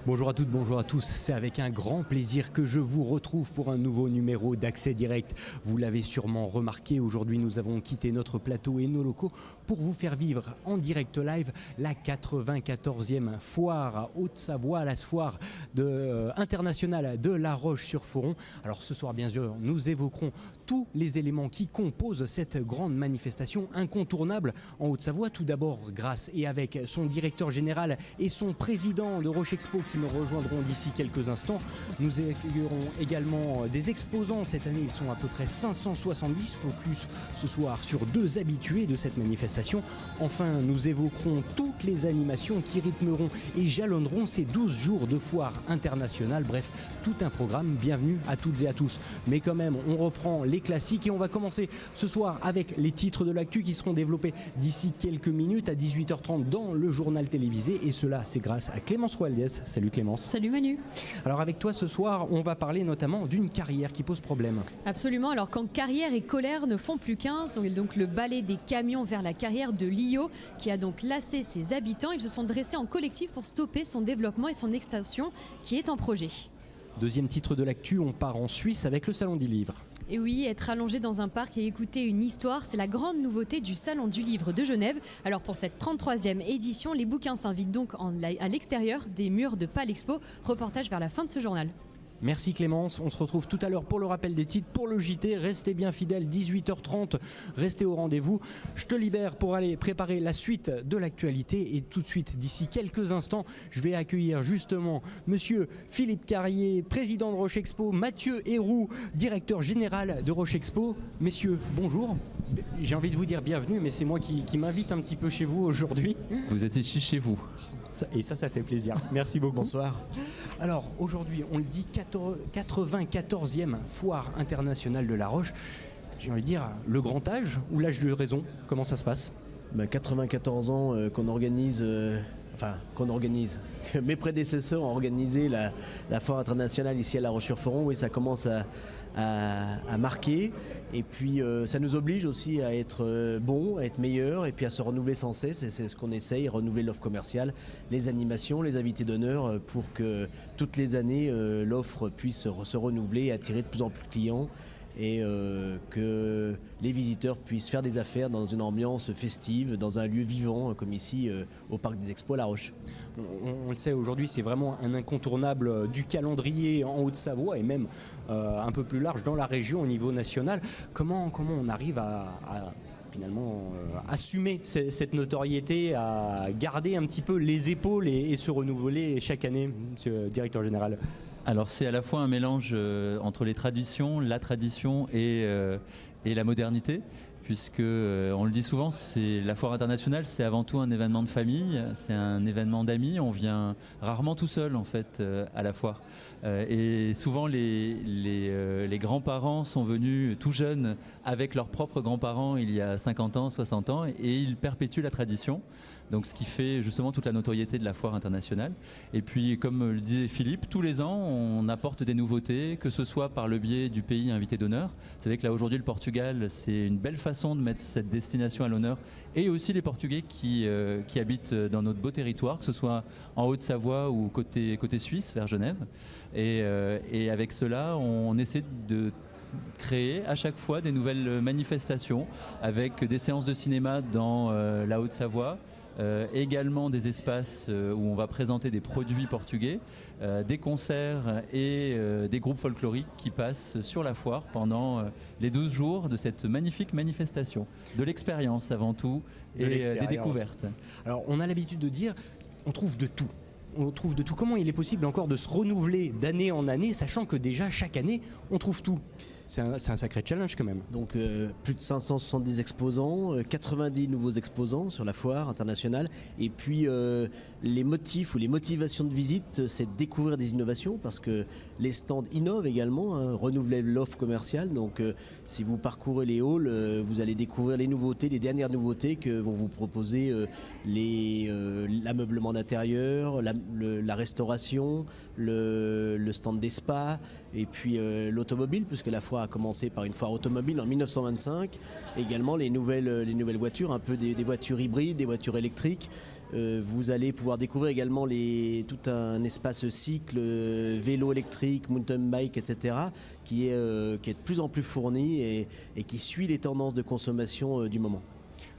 Bonjour à toutes, bonjour à tous, c'est avec un grand plaisir que je vous retrouve pour un nouveau numéro d'Accès Direct. Vous l'avez sûrement remarqué, aujourd'hui nous avons quitté notre plateau et nos locaux pour vous faire vivre en direct live la 94e foire à Haute-Savoie, la foire internationale de La Roche-sur-Foron. Alors ce soir bien sûr nous évoquerons tous les éléments qui composent cette grande manifestation incontournable en Haute-Savoie. Tout d'abord grâce et avec son directeur général et son président de Roche Expo qui me rejoindront d'ici quelques instants. Nous accueillerons également des exposants. Cette année, ils sont à peu près 570. Focus ce soir sur 2 habitués de cette manifestation. Enfin, nous évoquerons toutes les animations qui rythmeront et jalonneront ces 12 jours de foire internationale. Bref, tout un programme. Bienvenue à toutes et à tous. Mais quand même, on reprend les classiques et on va commencer ce soir avec les titres de l'actu qui seront développés d'ici quelques minutes à 18h30 dans le journal télévisé. Et cela, c'est grâce à Clémence Roaldès. Salut Clémence. Salut Manu. Alors avec toi ce soir, on va parler notamment d'une carrière qui pose problème. Absolument, alors quand carrière et colère ne font plus qu'un, c'est donc le balai des camions vers la carrière de Lio qui a donc lassé ses habitants. Ils se sont dressés en collectif pour stopper son développement et son extension qui est en projet. Deuxième titre de l'actu, on part en Suisse avec le Salon du Livre. Et oui, être allongé dans un parc et écouter une histoire, c'est la grande nouveauté du Salon du Livre de Genève. Alors pour cette 33e édition, les bouquins s'invitent donc à l'extérieur des murs de Palexpo. Reportage vers la fin de ce journal. Merci Clémence, on se retrouve tout à l'heure pour le rappel des titres, pour le JT, restez bien fidèles, 18h30, restez au rendez-vous. Je te libère pour aller préparer la suite de l'actualité et tout de suite, d'ici quelques instants, je vais accueillir justement monsieur Philippe Carrier, président de Roche Expo, Mathieu Héroux, directeur général de Roche Expo. Messieurs, bonjour. J'ai envie de vous dire bienvenue, mais c'est moi qui m'invite un petit peu chez vous aujourd'hui. Vous êtes ici chez vous. Et ça fait plaisir. Merci beaucoup. Bonsoir. Alors aujourd'hui, on le dit, 94e foire internationale de La Roche. J'ai envie de dire, le grand âge ou l'âge de raison, comment ça se passe ? 94 ans qu'on organise, que mes prédécesseurs ont organisé la foire internationale ici à La Roche-sur-Foron. Oui, ça commence à marquer. Et puis ça nous oblige aussi à être bon, à être meilleur et puis à se renouveler sans cesse. Et c'est ce qu'on essaye, renouveler l'offre commerciale, les animations, les invités d'honneur pour que toutes les années l'offre puisse se renouveler et attirer de plus en plus de clients. Et que les visiteurs puissent faire des affaires dans une ambiance festive, dans un lieu vivant comme ici au Parc des Expos La Roche. On le sait, aujourd'hui c'est vraiment un incontournable du calendrier en Haute-Savoie et même un peu plus large dans la région au niveau national. Comment on arrive à finalement assumer cette notoriété, à garder un petit peu les épaules et se renouveler chaque année, monsieur le directeur général ? Alors c'est à la fois un mélange entre la tradition et la modernité, puisque on le dit souvent, c'est la foire internationale, c'est avant tout un événement de famille, c'est un événement d'amis. On vient rarement tout seul en fait à la foire. Et souvent les grands-parents sont venus tout jeunes avec leurs propres grands-parents il y a 50 ans, 60 ans, et ils perpétuent la tradition. Donc ce qui fait justement toute la notoriété de la foire internationale. Et puis comme le disait Philippe, tous les ans on apporte des nouveautés, que ce soit par le biais du pays invité d'honneur. Vous savez que là aujourd'hui le Portugal, c'est une belle façon de mettre cette destination à l'honneur, et aussi les Portugais qui habitent dans notre beau territoire, que ce soit en Haute-Savoie ou côté suisse vers Genève. Et avec cela on essaie de créer à chaque fois des nouvelles manifestations avec des séances de cinéma dans la Haute-Savoie, également des espaces où on va présenter des produits portugais, des concerts et des groupes folkloriques qui passent sur la foire pendant les 12 jours de cette magnifique manifestation. De l'expérience avant tout et des découvertes. Alors on a l'habitude de dire, on trouve de tout. On trouve de tout. Comment il est possible encore de se renouveler d'année en année, sachant que déjà chaque année, on trouve tout ? C'est un sacré challenge quand même. Donc plus de 570 exposants, 90 nouveaux exposants sur la foire internationale. Et puis les motifs ou les motivations de visite, c'est de découvrir des innovations parce que les stands innovent également, hein, renouvellent l'offre commerciale. Donc si vous parcourez les halls, vous allez découvrir les nouveautés, les dernières nouveautés que vont vous proposer l'ameublement d'intérieur, la restauration, le stand des spas et puis l'automobile, puisque la foire a commencé par une foire automobile en 1925. Également les nouvelles voitures, un peu des voitures hybrides, des voitures électriques. Vous allez pouvoir découvrir également tout un espace cycle, vélo électrique, mountain bike, etc. qui est de plus en plus fourni et qui suit les tendances de consommation du moment.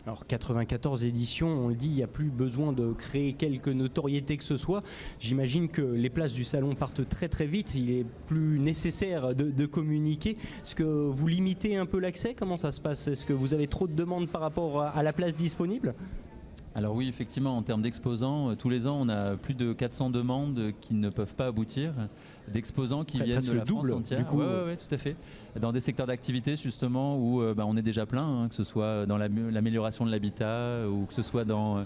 Alors 94 éditions, on le dit, il n'y a plus besoin de créer quelque notoriété que ce soit. J'imagine que les places du salon partent très très vite, il est plus nécessaire de communiquer. Est-ce que vous limitez un peu l'accès? Comment ça se passe? Est-ce que vous avez trop de demandes par rapport à la place disponible? Alors oui, effectivement, en termes d'exposants, tous les ans, on a plus de 400 demandes qui ne peuvent pas aboutir, d'exposants qui viennent de la France entière. Oui, tout à fait. Dans des secteurs d'activité, justement, où on est déjà plein, hein, que ce soit dans l'amélioration de l'habitat ou que ce soit dans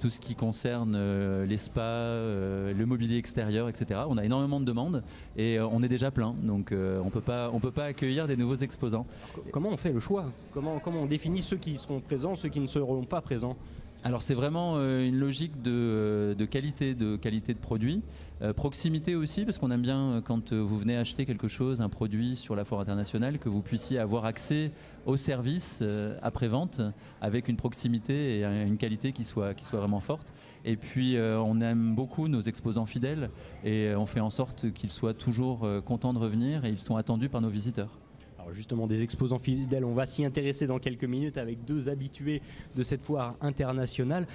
tout ce qui concerne les spas, le mobilier extérieur, etc. On a énormément de demandes et on est déjà plein, donc on peut pas accueillir des nouveaux exposants. Comment on fait le choix? Comment on définit ceux qui seront présents, ceux qui ne seront pas présents? Alors c'est vraiment une logique de qualité de produit, proximité aussi, parce qu'on aime bien quand vous venez acheter quelque chose, un produit sur la foire internationale, que vous puissiez avoir accès au service après-vente avec une proximité et une qualité qui soit vraiment forte. Et puis on aime beaucoup nos exposants fidèles et on fait en sorte qu'ils soient toujours contents de revenir et ils sont attendus par nos visiteurs. Alors justement, des exposants fidèles, on va s'y intéresser dans quelques minutes avec deux habitués de cette foire internationale.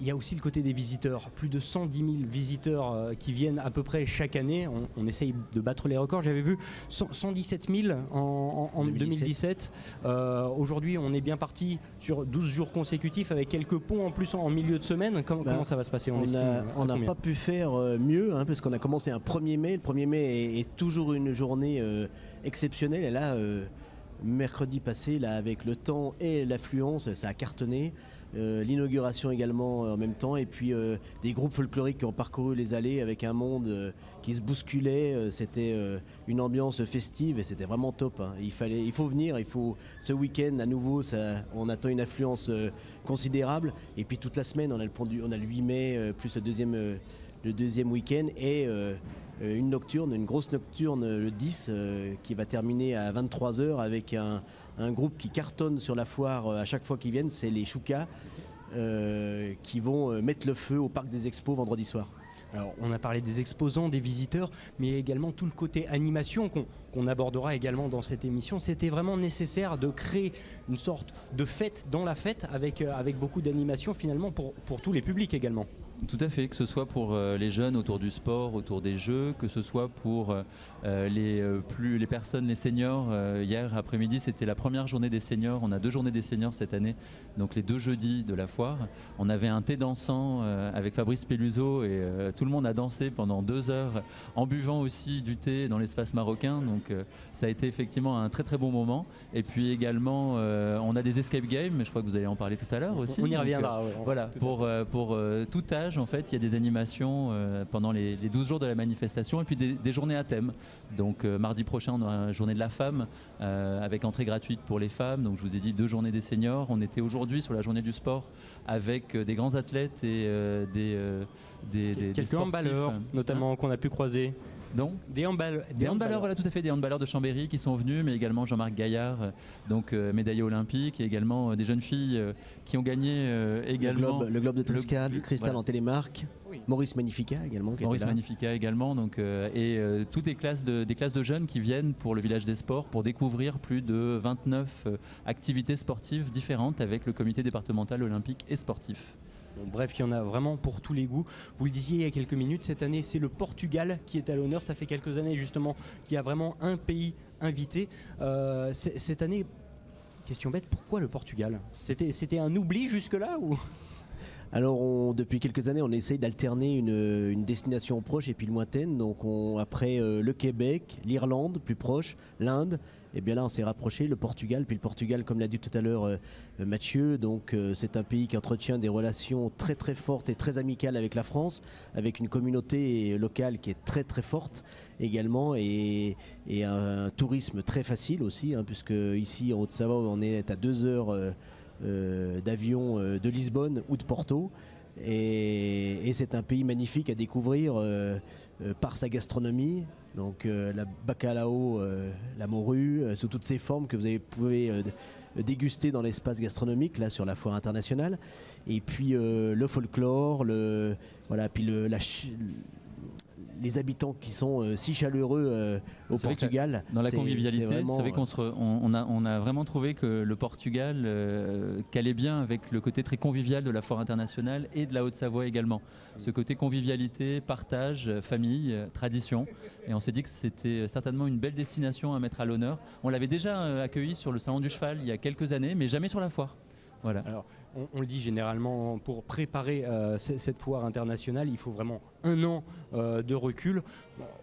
Il y a aussi le côté des visiteurs, plus de 110 000 visiteurs qui viennent à peu près chaque année. On essaye de battre les records. J'avais vu 117 000 en 2017. Aujourd'hui, on est bien parti sur 12 jours consécutifs avec quelques ponts en plus en milieu de semaine. Comment ça va se passer? On n'a pas pu faire mieux, hein, parce qu'on a commencé un 1er mai. Le 1er mai est toujours une journée exceptionnelle. Et là, mercredi passé, là, avec le temps et l'affluence, ça a cartonné. L'inauguration également en même temps, et puis des groupes folkloriques qui ont parcouru les allées avec un monde qui se bousculait. C'était une ambiance festive et c'était vraiment top, hein. Il faut venir, ce week-end à nouveau, on attend une affluence considérable, et puis toute la semaine on a le 8 mai plus le deuxième week-end et une grosse nocturne le 10 qui va terminer à 23h avec un groupe qui cartonne sur la foire à chaque fois qu'ils viennent, c'est les Choucas qui vont mettre le feu au Parc des Expos vendredi soir. Alors, on a parlé des exposants, des visiteurs, mais également tout le côté animation qu'on abordera également dans cette émission. C'était vraiment nécessaire de créer une sorte de fête dans la fête avec beaucoup d'animation finalement pour tous les publics également. Tout à fait, que ce soit pour les jeunes autour du sport, autour des jeux, que ce soit pour les personnes, les seniors. Hier après-midi, c'était la première journée des seniors. On a 2 journées des seniors cette année, donc les 2 jeudis de la foire. On avait un thé dansant avec Fabrice Peluso et tout le monde a dansé pendant 2 heures en buvant aussi du thé dans l'espace marocain. Donc ça a été effectivement un très très bon moment. Et puis également, on a des escape games, je crois que vous allez en parler tout à l'heure aussi. On y reviendra. Voilà, pour tout âge. En fait, il y a des animations pendant les 12 jours de la manifestation et puis des journées à thème. Donc mardi prochain, on aura une journée de la femme avec entrée gratuite pour les femmes. Donc je vous ai dit 2 journées des seniors. On était aujourd'hui sur la journée du sport avec des grands athlètes et quelques handballeurs, notamment qu'on a pu croiser. Donc, des handballeurs, voilà, tout à fait, des handballeurs de Chambéry qui sont venus, mais également Jean-Marc Gaillard, donc médaillé olympique, et également des jeunes filles qui ont gagné également le globe de Cristal voilà. En télémarque. Oui. Maurice Magnifica également qui était là. Magnifica également, donc toutes des classes de jeunes qui viennent pour le village des sports pour découvrir plus de 29 activités sportives différentes avec le comité départemental olympique et sportif. Bon, bref, il y en a vraiment pour tous les goûts. Vous le disiez il y a quelques minutes, cette année c'est le Portugal qui est à l'honneur. Ça fait quelques années justement qu'il y a vraiment un pays invité. Cette année, question bête, pourquoi le Portugal? C'était un oubli jusque-là ou... Alors depuis quelques années, on essaye d'alterner une destination proche et puis lointaine. Donc après le Québec, l'Irlande plus proche, l'Inde, et bien là on s'est rapproché, le Portugal. Puis le Portugal, comme l'a dit tout à l'heure Mathieu, donc c'est un pays qui entretient des relations très très fortes et très amicales avec la France, avec une communauté locale qui est très très forte également, et un tourisme très facile aussi, puisque ici en Haute-Savoie on est à 2 heures d'avion de Lisbonne ou de Porto, et c'est un pays magnifique à découvrir par sa gastronomie, donc la bacalao, la morue sous toutes ses formes que vous pouvez déguster dans l'espace gastronomique là sur la foire internationale, et puis le folklore, puis les habitants qui sont si chaleureux au Portugal. Dans la convivialité, vraiment, on a vraiment trouvé que le Portugal calait bien avec le côté très convivial de la foire internationale et de la Haute-Savoie également. Ce côté convivialité, partage, famille, tradition. Et on s'est dit que c'était certainement une belle destination à mettre à l'honneur. On l'avait déjà accueilli sur le Salon du Cheval il y a quelques années, mais jamais sur la foire. Voilà. Alors, on le dit généralement, pour préparer cette foire internationale, il faut vraiment 1 an de recul.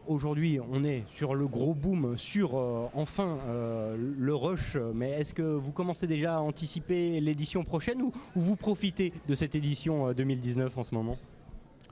Aujourd'hui, on est sur le gros boom, sur enfin le rush, mais est-ce que vous commencez déjà à anticiper l'édition prochaine, ou vous profitez de cette édition 2019 en ce moment ?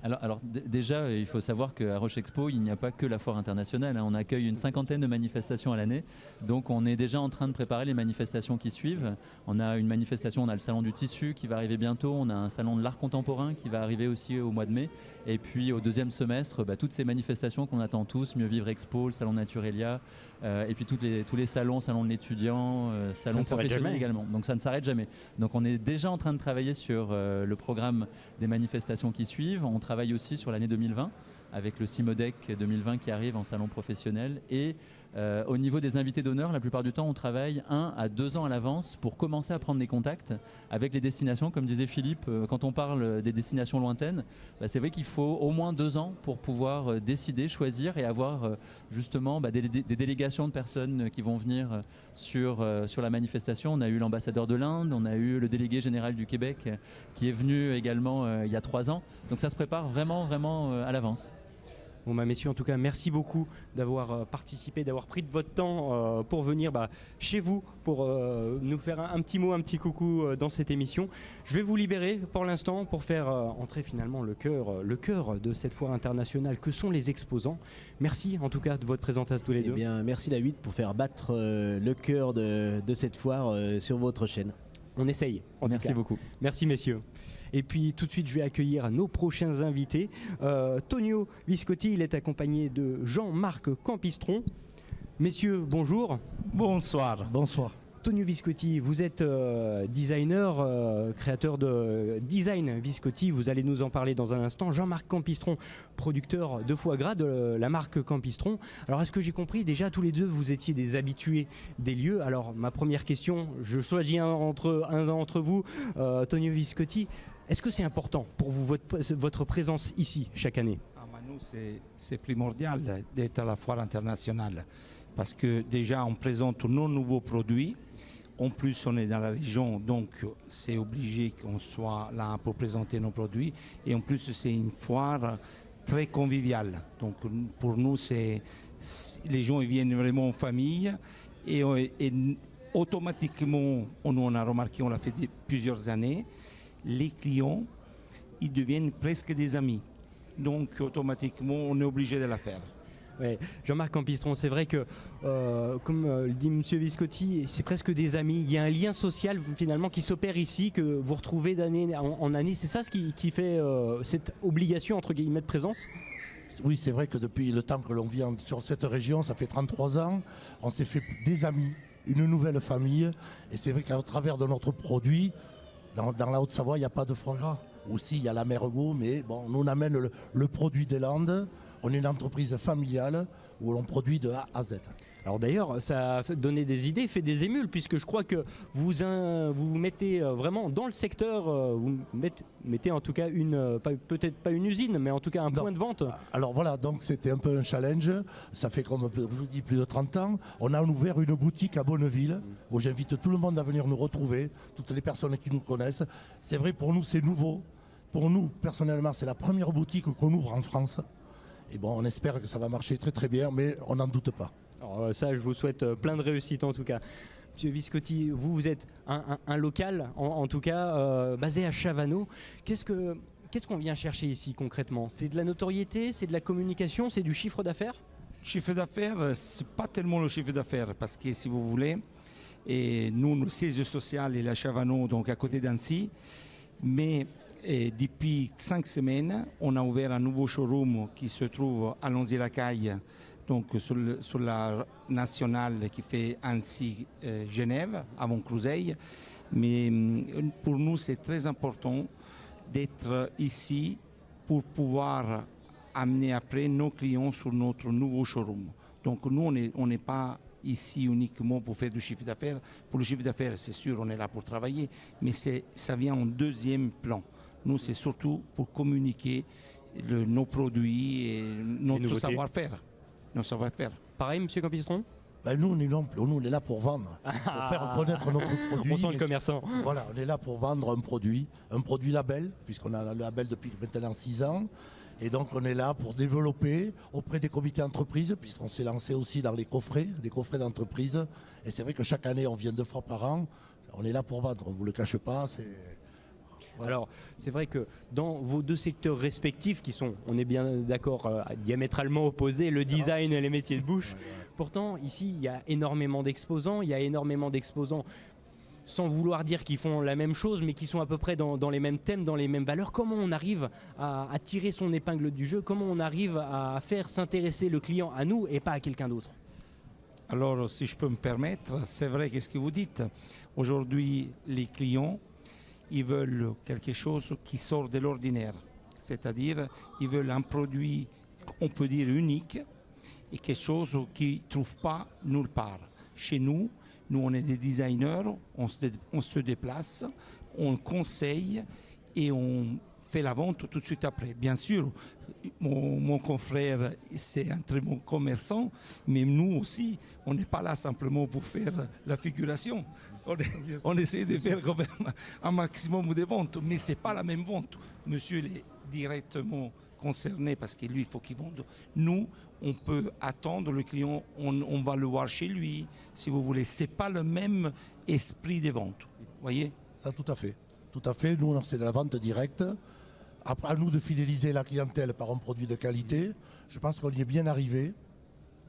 Alors déjà, il faut savoir qu'à Roche Expo, il n'y a pas que la foire internationale. On accueille une 50aine de manifestations à l'année. Donc on est déjà en train de préparer les manifestations qui suivent. On a une manifestation, on a le salon du tissu qui va arriver bientôt. On a un salon de l'art contemporain qui va arriver aussi au mois de mai. Et puis au 2e semestre, toutes ces manifestations qu'on attend tous, Mieux Vivre Expo, le salon Naturelia, et puis tous les salons de l'étudiant, salons professionnels également. Donc ça ne s'arrête jamais. Donc on est déjà en train de travailler sur le programme des manifestations qui suivent. On travaille aussi sur l'année 2020 avec le Cimodec 2020 qui arrive en salon professionnel, et au niveau des invités d'honneur, la plupart du temps on travaille 1 à 2 ans à l'avance pour commencer à prendre des contacts avec les destinations. Comme disait Philippe, quand on parle des destinations lointaines, c'est vrai qu'il faut au moins 2 ans pour pouvoir décider, choisir et avoir justement des délégations de personnes qui vont venir sur la manifestation. On a eu l'ambassadeur de l'Inde, on a eu le délégué général du Québec qui est venu également il y a 3 ans. Donc ça se prépare vraiment à l'avance. Bon messieurs, en tout cas, merci beaucoup d'avoir participé, d'avoir pris de votre temps pour venir chez vous, pour nous faire un petit mot, un petit coucou dans cette émission. Je vais vous libérer pour l'instant pour faire entrer finalement le cœur de cette foire internationale que sont les exposants. Merci en tout cas de votre présence à tous les deux. Bien, merci la 8 pour faire battre le cœur de cette foire sur votre chaîne. On essaye. Merci beaucoup. Merci messieurs. Et puis tout de suite, je vais accueillir nos prochains invités. Tonio Viscotti, il est accompagné de Jean-Marc Campistron. Messieurs, bonjour. Bonsoir. Bonsoir. Tonio Viscotti, vous êtes designer, créateur de Design Viscotti, vous allez nous en parler dans un instant. Jean-Marc Campistron, producteur de foie gras de la marque Campistron. Alors est-ce que j'ai compris, déjà tous les deux vous étiez des habitués des lieux? Alors ma première question, je choisis un d'entre vous, Tonio Viscotti, est-ce que c'est important pour vous votre présence ici chaque année? Nous, c'est primordial d'être à la foire internationale parce que déjà on présente nos nouveaux produits. En plus, on est dans la région, donc c'est obligé qu'on soit là pour présenter nos produits. Et en plus, c'est une foire très conviviale. Donc pour nous, les gens ils viennent vraiment en famille. Et automatiquement, on a remarqué, on l'a fait plusieurs années, les clients, ils deviennent presque des amis. Donc automatiquement, on est obligé de la faire. Ouais. Jean-Marc Campistron, c'est vrai que, comme le dit M. Viscotti, c'est presque des amis. Il y a un lien social finalement qui s'opère ici, que vous retrouvez d'année en année. C'est ça ce qui fait cette obligation entre guillemets de présence? Oui, c'est vrai que depuis le temps que l'on vit sur cette région, ça fait 33 ans, on s'est fait des amis, une nouvelle famille. Et c'est vrai qu'à travers de notre produit, dans la Haute-Savoie, il n'y a pas de foie gras. Aussi, il y a la Mergot, mais bon, nous on amène le produit des Landes. On est une entreprise familiale où l'on produit de A à Z. Alors d'ailleurs, ça a donné des idées, fait des émules, puisque je crois que vous vous mettez vraiment dans le secteur, vous mettez en tout cas peut-être pas une usine, mais en tout cas un point de vente. Alors voilà, donc c'était un peu un challenge. Ça fait, comme je vous dis, plus de 30 ans. On a ouvert une boutique à Bonneville, où j'invite tout le monde à venir nous retrouver, toutes les personnes qui nous connaissent. C'est vrai, pour nous, c'est nouveau. Pour nous, personnellement, c'est la première boutique qu'on ouvre en France. Et bon, on espère que ça va marcher très très bien, mais on n'en doute pas. Alors, ça, je vous souhaite plein de réussite en tout cas. Monsieur Viscotti, vous êtes un local, en tout cas, basé à Chavanot. Qu'est-ce qu'on vient chercher ici concrètement? C'est de la notoriété, c'est de la communication, c'est du chiffre d'affaires? Chiffre d'affaires, c'est pas tellement le chiffre d'affaires, parce que si vous voulez, et nous, le siège social est à Chavanot, donc à côté d'Annecy, mais depuis 5 semaines, on a ouvert un nouveau showroom qui se trouve à Lonzy-la-Caille, donc sur la nationale qui fait Annecy-Genève, avant Cruzeil. Mais pour nous, c'est très important d'être ici pour pouvoir amener après nos clients sur notre nouveau showroom. Donc nous, on n'est pas ici uniquement pour faire du chiffre d'affaires. Pour le chiffre d'affaires, c'est sûr, on est là pour travailler, mais ça vient en deuxième plan. Nous, c'est surtout pour communiquer nos produits et notre savoir-faire. Pareil, Monsieur Campistron? Ben nous, on est là pour vendre, pour faire connaître notre produit. On sent le commerçant. Voilà, on est là pour vendre un produit label, puisqu'on a le label depuis maintenant 6 ans. Et donc on est là pour développer auprès des comités d'entreprise, puisqu'on s'est lancé aussi dans des coffrets d'entreprise. Et c'est vrai que chaque année, on vient 2 fois par an. On est là pour vendre, on ne vous le cache pas. Voilà. Alors, c'est vrai que dans vos 2 secteurs respectifs, qui sont, on est bien d'accord, diamétralement opposés, le design et les métiers de bouche, pourtant, ici, il y a énormément d'exposants, sans vouloir dire qu'ils font la même chose, mais qui sont à peu près dans les mêmes thèmes, dans les mêmes valeurs. Comment on arrive à tirer son épingle du jeu? Comment on arrive à faire s'intéresser le client à nous et pas à quelqu'un d'autre? Alors, si je peux me permettre, c'est vrai qu'est-ce que vous dites. Aujourd'hui, les clients, ils veulent quelque chose qui sort de l'ordinaire. C'est-à-dire, ils veulent un produit, on peut dire, unique et quelque chose qu'ils ne trouvent pas nulle part. Chez nous, on est des designers, on se déplace, on conseille et on fait la vente tout de suite après. Bien sûr, mon confrère, c'est un très bon commerçant, mais nous aussi, on n'est pas là simplement pour faire la figuration. On essaie de faire quand même un maximum de ventes, mais ce n'est pas la même vente. Monsieur est directement concerné parce que lui, il faut qu'il vende. Nous, on peut attendre le client, on va le voir chez lui, si vous voulez. Ce n'est pas le même esprit de vente, voyez? Ça, tout à fait. Tout à fait. Nous, c'est de la vente directe. Après, à nous de fidéliser la clientèle par un produit de qualité. Je pense qu'on y est bien arrivé.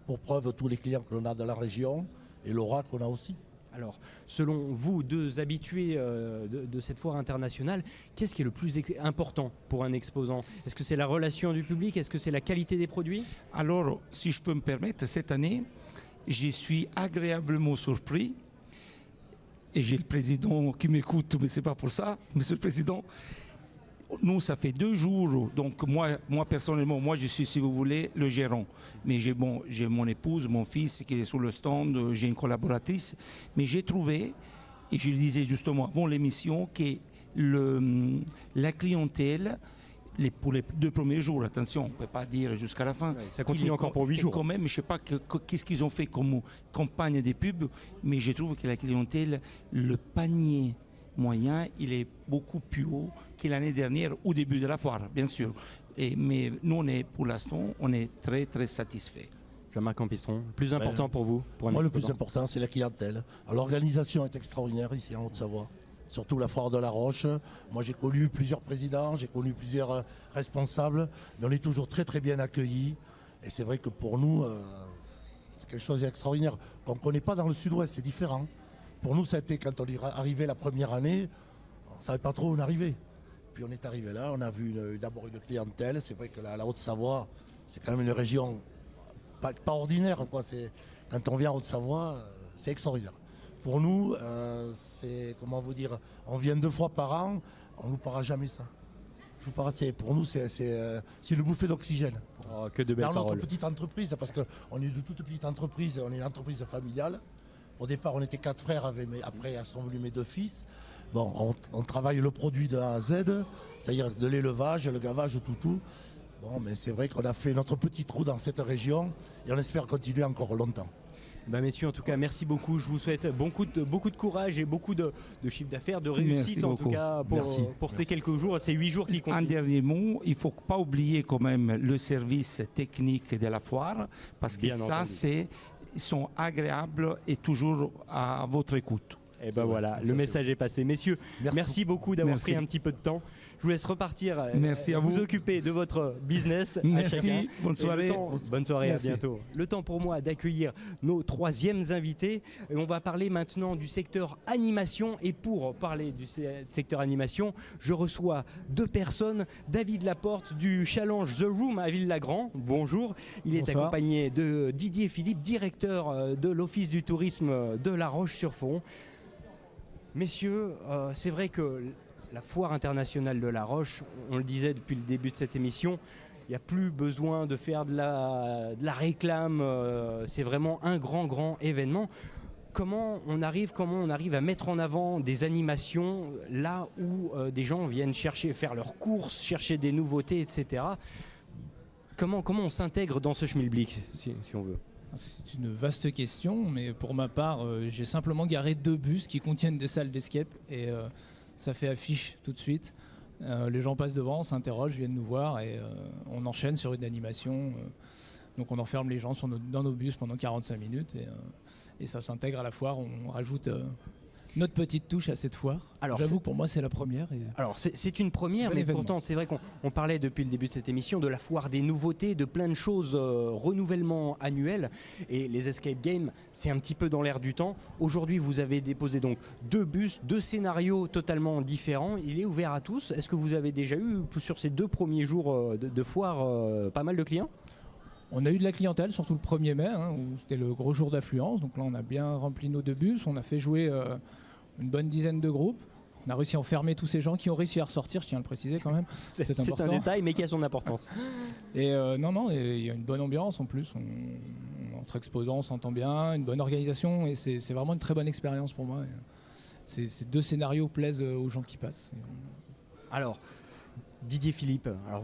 Pour preuve, tous les clients que l'on a dans la région et l'aura qu'on a aussi. Alors, selon vous, 2 habitués de cette foire internationale, qu'est-ce qui est le plus important pour un exposant? Est-ce que c'est la relation du public? Est-ce que c'est la qualité des produits? Alors, si je peux me permettre, cette année, je suis agréablement surpris. Et j'ai le président qui m'écoute, mais ce n'est pas pour ça, Monsieur le Président. Nous, ça fait 2 jours, donc moi personnellement, moi je suis, si vous voulez, le gérant. Mais j'ai mon épouse, mon fils qui est sur le stand, j'ai une collaboratrice. Mais j'ai trouvé, et je le disais justement avant l'émission, que la clientèle, pour les 2 premiers jours, attention, on ne peut pas dire jusqu'à la fin. Ouais, ça continue encore pour 8 jours. Quand même, je ne sais pas qu'est-ce qu'ils ont fait comme campagne des pubs, mais je trouve que la clientèle, le panier moyen, il est beaucoup plus haut que l'année dernière, au début de la foire, bien sûr. Mais nous, pour l'instant, on est très, très satisfaits. Jean-Marc Campistron, le plus important pour vous? Moi, le plus important, c'est la clientèle. L'organisation est extraordinaire ici en Haute-Savoie. Surtout la foire de la Roche. Moi, j'ai connu plusieurs présidents, j'ai connu plusieurs responsables, mais on est toujours très, très bien accueillis. Et c'est vrai que pour nous, c'est quelque chose d'extraordinaire. Qu'on ne connaît pas dans le sud-ouest, c'est différent. Pour nous, ça a été quand on est arrivé la première année, on ne savait pas trop où on arrivait. Puis on est arrivé là, on a vu d'abord une clientèle. C'est vrai que la Haute-Savoie, c'est quand même une région pas ordinaire, quoi. Quand on vient en Haute-Savoie, c'est extraordinaire. Pour nous, c'est, comment vous dire, on vient 2 fois par an, on ne loupera jamais ça. Pour nous, c'est une bouffée d'oxygène. Oh, que de belles paroles. Dans notre petite entreprise, parce qu'on est de toute petite entreprise, on est une entreprise familiale. Au départ, on était 4 frères, après sont venus mes 2 fils. Bon, on travaille le produit de A à Z, c'est-à-dire de l'élevage, le gavage, tout. Bon, mais c'est vrai qu'on a fait notre petit trou dans cette région et on espère continuer encore longtemps. Messieurs, en tout cas, merci beaucoup. Je vous souhaite beaucoup de courage et beaucoup de chiffre d'affaires, de réussite Merci en tout beaucoup. cas pour ces quelques jours, ces 8 jours qui Un continuent. dernier mot, il ne faut pas oublier quand même le service technique de la foire, parce que Bien ça, entendu. ils sont agréables et toujours à votre écoute. Et ben voilà, le message est passé. Messieurs, merci beaucoup d'avoir Merci. pris un petit peu de temps. Je vous laisse repartir. Merci à vous. Occuper de votre business. À Merci, chacun. bonne Et soirée. Bonne soirée, Merci. à bientôt. Le temps pour moi d'accueillir nos troisièmes invités. Et on va parler maintenant du secteur animation. Et pour parler du secteur animation, je reçois 2 personnes. David Laporte du Challenge The Room à Ville-Lagrand. Bonjour. Il est Bonsoir. accompagné de Didier Philippe, directeur de l'Office du tourisme de La Roche-sur-Foron. Messieurs, c'est vrai que la foire internationale de La Roche, on le disait depuis le début de cette émission, il n'y a plus besoin de faire de la réclame, c'est vraiment un grand événement. Comment on arrive à mettre en avant des animations là où des gens viennent faire leurs courses, chercher des nouveautés, etc. Comment on s'intègre dans ce schmilblick, si on veut? C'est une vaste question, mais pour ma part, j'ai simplement garé 2 bus qui contiennent des salles d'escape et ça fait affiche tout de suite. Les gens passent devant, s'interrogent, viennent nous voir et on enchaîne sur une animation. Donc on enferme les gens dans nos bus pendant 45 minutes et ça s'intègre à la foire. On rajoute notre petite touche à cette foire. Alors, j'avoue que pour moi c'est la première. Alors c'est une première, Bel mais événement. pourtant c'est vrai qu'on parlait depuis le début de cette émission de la foire des nouveautés, de plein de choses, renouvellement annuel, et les escape games c'est un petit peu dans l'air du temps. Aujourd'hui vous avez déposé donc 2 bus, 2 scénarios totalement différents, il est ouvert à tous. Est-ce que vous avez déjà eu sur ces 2 premiers jours de foire pas mal de clients? On a eu de la clientèle, surtout le 1er mai, où c'était le gros jour d'affluence. Donc là, on a bien rempli nos 2 bus. On a fait jouer une bonne dizaine de groupes. On a réussi à enfermer tous ces gens qui ont réussi à ressortir, je tiens à le préciser quand même. C'est important. un détail, mais qui a son importance. Et il y a une bonne ambiance en plus. Entre exposants, on s'entend bien, une bonne organisation. Et c'est vraiment une très bonne expérience pour moi. Ces 2 scénarios plaisent aux gens qui passent. Alors, Didier Philippe, alors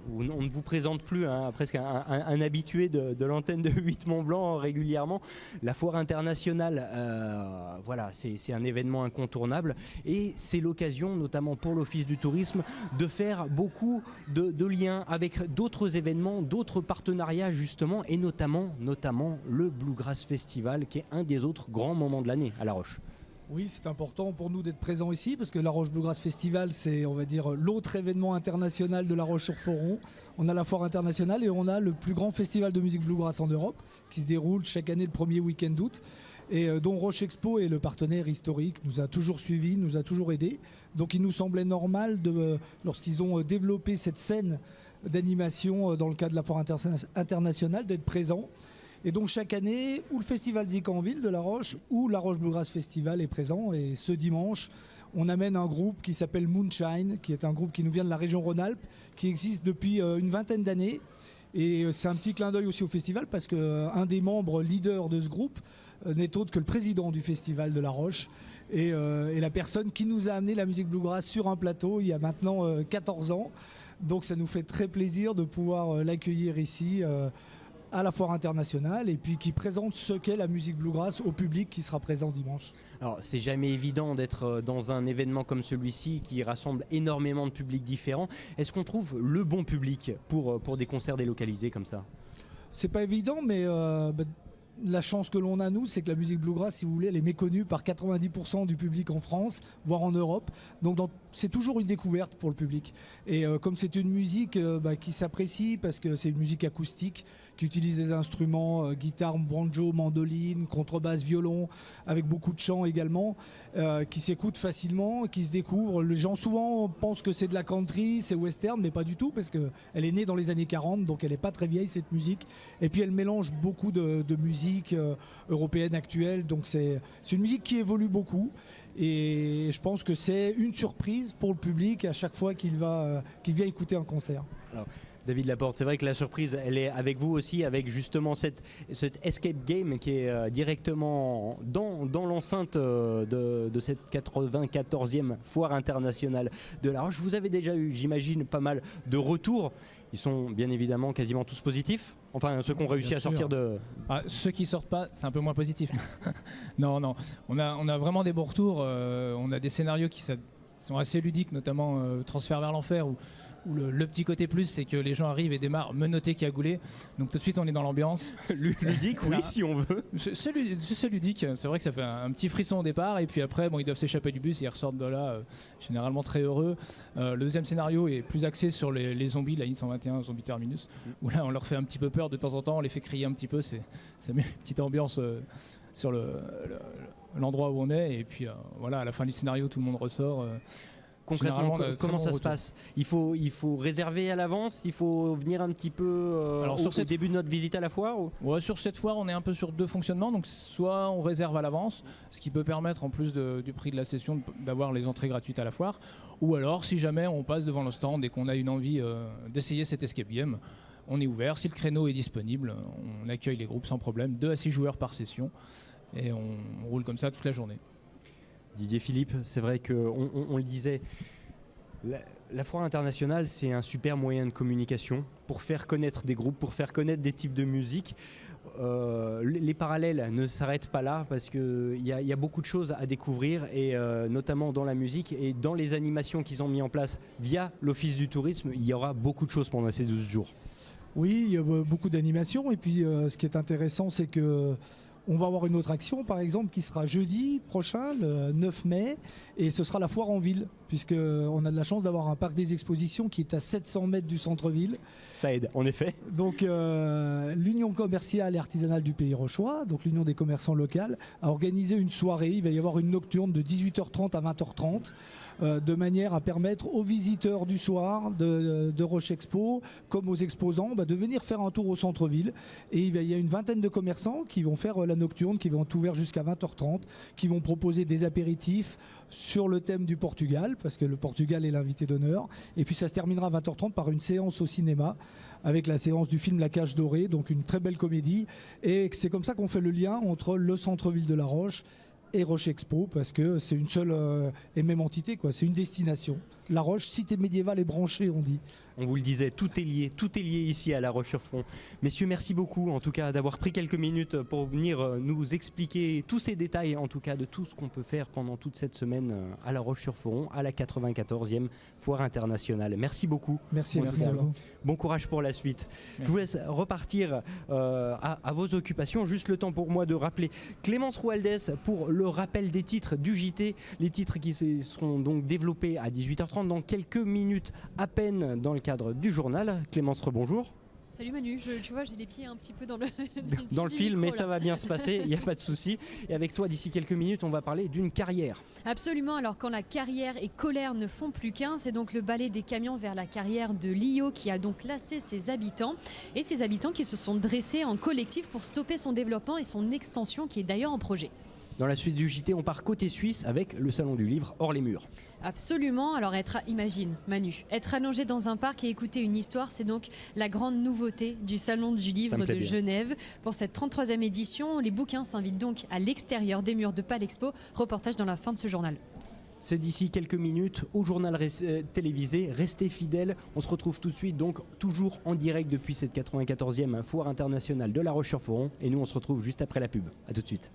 on ne vous présente plus, presque un habitué de l'antenne de 8 Mont-Blanc régulièrement. La foire internationale, voilà, c'est un événement incontournable et c'est l'occasion, notamment pour l'Office du tourisme, de faire beaucoup de liens avec d'autres événements, d'autres partenariats justement, et notamment le Bluegrass Festival, qui est un des autres grands moments de l'année à La Roche. Oui, c'est important pour nous d'être présents ici parce que La Roche Bluegrass Festival, c'est, on va dire, l'autre événement international de La Roche-sur-Foron. On a la foire internationale et on a le plus grand festival de musique bluegrass en Europe qui se déroule chaque année le premier week-end d'août et dont Roche Expo est le partenaire historique, nous a toujours suivis, nous a toujours aidés. Donc il nous semblait normal, lorsqu'ils ont développé cette scène d'animation dans le cadre de la foire internationale, d'être présents. Et donc chaque année, ou le Festival Zicanville de La Roche, ou La Roche Bluegrass Festival est présent. Et ce dimanche, on amène un groupe qui s'appelle Moonshine, qui est un groupe qui nous vient de la région Rhône-Alpes, qui existe depuis une vingtaine d'années. Et c'est un petit clin d'œil aussi au festival, parce qu'un des membres leaders de ce groupe n'est autre que le président du Festival de La Roche. Et la personne qui nous a amené la musique bluegrass sur un plateau il y a maintenant 14 ans. Donc ça nous fait très plaisir de pouvoir l'accueillir ici à la foire internationale et puis qui présente ce qu'est la musique bluegrass au public qui sera présent dimanche. Alors c'est jamais évident d'être dans un événement comme celui-ci qui rassemble énormément de publics différents. Est-ce qu'on trouve le bon public pour des concerts délocalisés comme ça? C'est pas évident, mais la chance que l'on a, nous, c'est que la musique bluegrass, si vous voulez, elle est méconnue par 90% du public en France, voire en Europe. Donc c'est toujours une découverte pour le public. Et comme c'est une musique qui s'apprécie, parce que c'est une musique acoustique, qui utilise des instruments, guitare, banjo, mandoline, contrebasse, violon, avec beaucoup de chant également, qui s'écoute facilement, qui se découvre. Les gens souvent pensent que c'est de la country, c'est western, mais pas du tout, parce qu'elle est née dans les années 40, donc elle n'est pas très vieille cette musique. Et puis elle mélange beaucoup de musique européenne actuelle, donc c'est une musique qui évolue beaucoup et je pense que c'est une surprise pour le public à chaque fois qu'il vient écouter un concert. Alors, David Laporte, c'est vrai que la surprise, elle est avec vous aussi, avec justement cette escape game qui est directement dans l'enceinte de cette 94e foire internationale de La Roche. Vous avez déjà eu, j'imagine, pas mal de retours. Ils sont bien évidemment quasiment tous positifs. Enfin, ceux qui ont réussi à sortir de... Ceux qui sortent pas, c'est un peu moins positif. Non. On a vraiment des bons retours. On a des scénarios qui sont assez ludiques, notamment Transfert vers l'enfer, où le petit côté plus, c'est que les gens arrivent et démarrent menottés, cagoulés. Donc tout de suite, on est dans l'ambiance. Ludique, oui, si on veut. C'est ludique. C'est vrai que ça fait un petit frisson au départ. Et puis après, ils doivent s'échapper du bus et ils ressortent de là généralement très heureux. Le deuxième scénario est plus axé sur les zombies, la ligne 121, Zombie Terminus, où là, on leur fait un petit peu peur de temps en temps. On les fait crier un petit peu. Ça met une petite ambiance sur l'endroit où on est. Et puis voilà, à la fin du scénario, tout le monde ressort. Concrètement, comment ça se passe ? Il faut réserver à l'avance, il faut venir un petit peu au début de notre visite à la foire Ouais, sur cette foire, on est un peu sur deux fonctionnements. Donc soit on réserve à l'avance, ce qui peut permettre en plus du prix de la session d'avoir les entrées gratuites à la foire. Ou alors si jamais on passe devant le stand et qu'on a une envie d'essayer cet escape game, on est ouvert. Si le créneau est disponible, on accueille les groupes sans problème, 2 à 6 joueurs par session. Et on roule comme ça toute la journée. Didier Philippe, c'est vrai qu'on le disait, la foire internationale, c'est un super moyen de communication pour faire connaître des groupes, pour faire connaître des types de musique. Les parallèles ne s'arrêtent pas là parce qu'il y a beaucoup de choses à découvrir, et notamment dans la musique et dans les animations qu'ils ont mis en place via l'Office du tourisme. Il y aura beaucoup de choses pendant ces 12 jours. Oui, il y a beaucoup d'animations, et puis ce qui est intéressant, c'est que on va avoir une autre action, par exemple, qui sera jeudi prochain, le 9 mai, et ce sera la foire en ville, puisqu'on a de la chance d'avoir un parc des expositions qui est à 700 mètres du centre-ville. Ça aide, en effet. Donc l'Union commerciale et artisanale du Pays Rochois, donc l'Union des commerçants locales, a organisé une soirée. Il va y avoir une nocturne de 18h30 à 20h30, de manière à permettre aux visiteurs du soir de Roche Expo, comme aux exposants, de venir faire un tour au centre-ville. Et il y a une vingtaine de commerçants qui vont faire la nocturne, qui vont être ouverts jusqu'à 20h30, qui vont proposer des apéritifs sur le thème du Portugal, parce que le Portugal est l'invité d'honneur. Et puis ça se terminera à 20h30 par une séance au cinéma, avec la séance du film La Cage Dorée, donc une très belle comédie. Et c'est comme ça qu'on fait le lien entre le centre-ville de La Roche et Roche Expo, parce que c'est une seule et même entité, quoi. C'est une destination. La Roche, cité médiévale et branchée, on dit. On vous le disait, tout est lié ici à La Roche-sur-Foron. Messieurs, merci beaucoup en tout cas d'avoir pris quelques minutes pour venir nous expliquer tous ces détails, en tout cas de tout ce qu'on peut faire pendant toute cette semaine à La Roche-sur-Foron, à la 94e foire internationale. Merci beaucoup. Merci à vous. Bon courage pour la suite. Merci. Je vous laisse repartir à vos occupations. Juste le temps pour moi de rappeler Clémence Roualdès pour le rappel des titres du JT. Les titres qui seront donc développés à 18h30 dans quelques minutes à peine dans le cadre du journal. Clémence, rebonjour. Salut Manu, tu vois, j'ai les pieds un petit peu dans le film, micro, mais ça va bien se passer, il n'y a pas de souci. Et avec toi, d'ici quelques minutes, on va parler d'une carrière. Absolument, alors quand la carrière et colère ne font plus qu'un, c'est donc le balai des camions vers la carrière de Lio qui a donc classé ses habitants. Et ces habitants qui se sont dressés en collectif pour stopper son développement et son extension qui est d'ailleurs en projet. Dans la suite du JT, on part côté suisse avec le Salon du Livre hors les murs. Absolument. Alors imagine Manu, être allongé dans un parc et écouter une histoire, c'est donc la grande nouveauté du Salon du Livre de Genève. Pour cette 33e édition, les bouquins s'invitent donc à l'extérieur des murs de Palexpo. Reportage dans la fin de ce journal. C'est d'ici quelques minutes au journal télévisé. Restez fidèles. On se retrouve tout de suite, donc toujours en direct depuis cette 94e foire internationale de La Roche-sur-Foron. Et nous, on se retrouve juste après la pub. A tout de suite.